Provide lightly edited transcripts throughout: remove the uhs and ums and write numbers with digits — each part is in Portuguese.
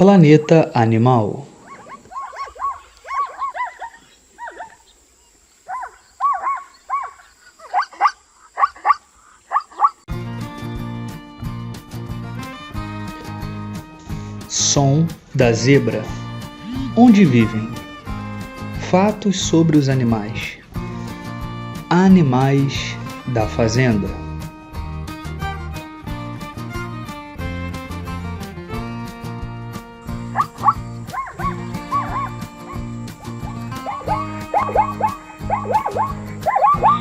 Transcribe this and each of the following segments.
Planeta Animal. Som da zebra. Onde vivem? Fatos sobre os animais. Animais da fazenda.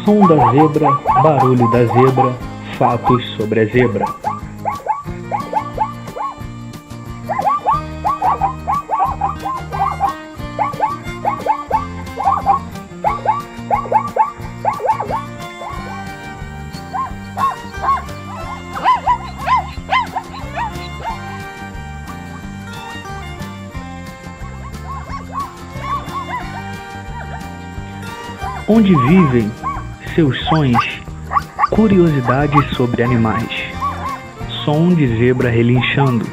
Som da zebra, barulho da zebra, fatos sobre a zebra. Onde vivem? Seus sons, curiosidades sobre animais. Som de zebra relinchando.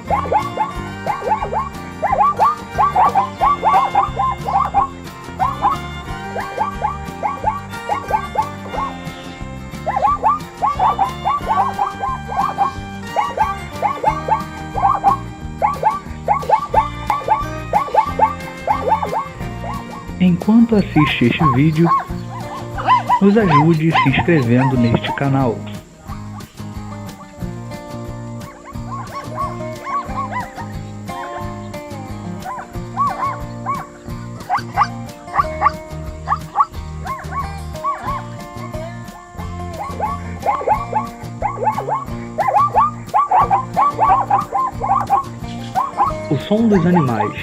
Enquanto assiste este vídeo, nos ajude se inscrevendo neste canal. O som dos animais.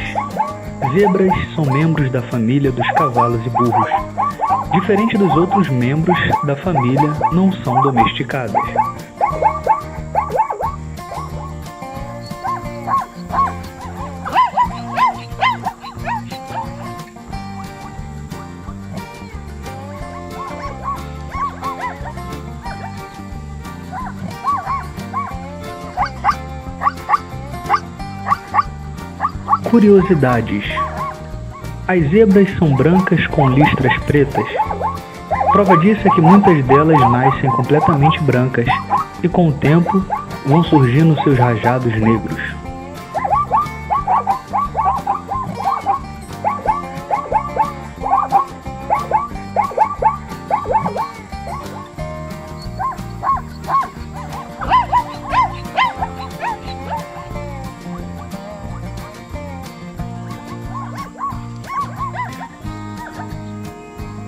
Zebras são membros da família dos cavalos e burros. Diferente dos outros membros da família, não são domesticadas. Curiosidades. As zebras são brancas com listras pretas. Prova disso é que muitas delas nascem completamente brancas e com o tempo vão surgindo seus rajados negros.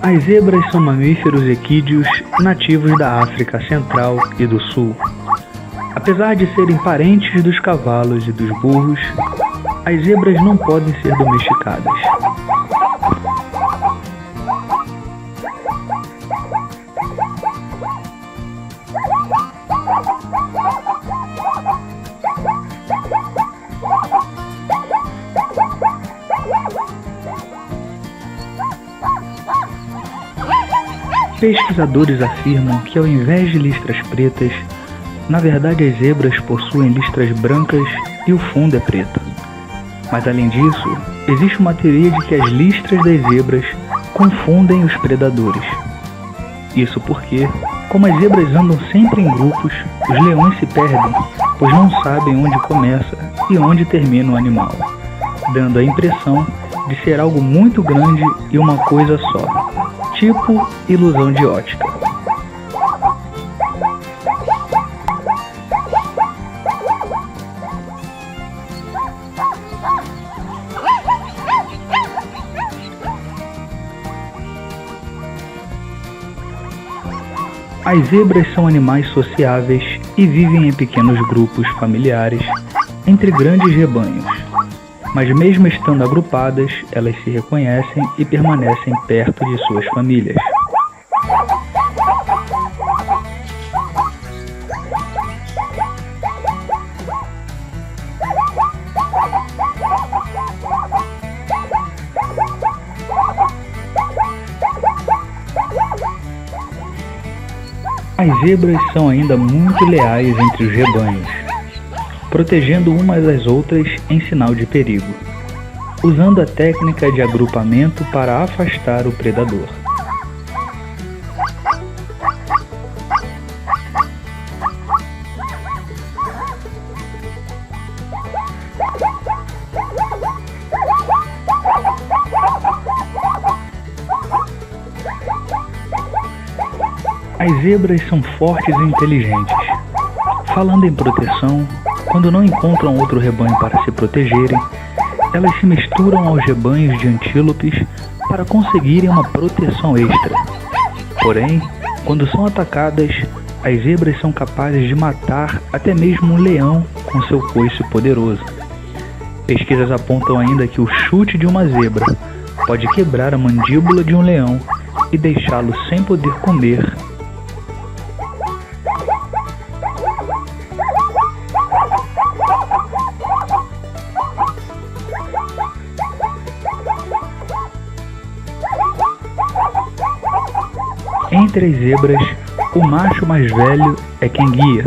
As zebras são mamíferos equídeos nativos da África Central e do Sul. Apesar de serem parentes dos cavalos e dos burros, as zebras não podem ser domesticadas. Pesquisadores afirmam que, ao invés de listras pretas, na verdade as zebras possuem listras brancas e o fundo é preto. Mas além disso, existe uma teoria de que as listras das zebras confundem os predadores. Isso porque, como as zebras andam sempre em grupos, os leões se perdem, pois não sabem onde começa e onde termina o animal, dando a impressão de ser algo muito grande e uma coisa só. Tipo ilusão de ótica. As zebras são animais sociáveis e vivem em pequenos grupos familiares, entre grandes rebanhos. Mas mesmo estando agrupadas, elas se reconhecem e permanecem perto de suas famílias. As zebras são ainda muito leais entre os rebanhos. protegendo umas às outras em sinal de perigo, usando a técnica de agrupamento para afastar o predador. As zebras são fortes e inteligentes. Falando em proteção, quando não encontram outro rebanho para se protegerem, elas se misturam aos rebanhos de antílopes para conseguirem uma proteção extra. Porém, quando são atacadas, as zebras são capazes de matar até mesmo um leão com seu coice poderoso. Pesquisas apontam ainda que o chute de uma zebra pode quebrar a mandíbula de um leão e deixá-lo sem poder comer. Entre as zebras, o macho mais velho é quem guia.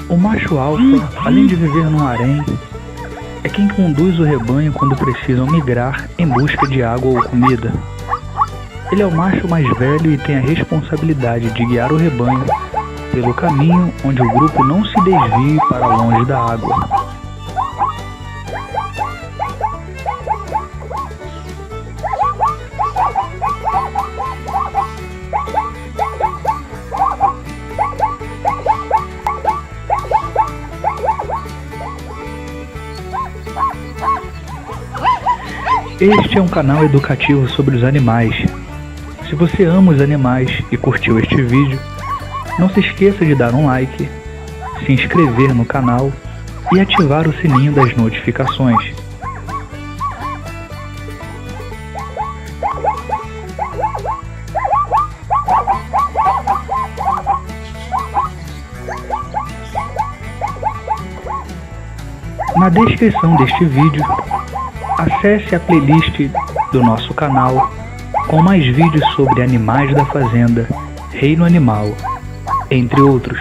O macho alfa, além de viver num harém, é quem conduz o rebanho quando precisam migrar em busca de água ou comida. Ele é o macho mais velho e tem a responsabilidade de guiar o rebanho pelo caminho onde o grupo não se desvie para longe da água. Este é um canal educativo sobre os animais. Se você ama os animais e curtiu este vídeo, não se esqueça de dar um like, se inscrever no canal e ativar o sininho das notificações. Na descrição deste vídeo, acesse a playlist do nosso canal com mais vídeos sobre animais da fazenda, reino animal, entre outros.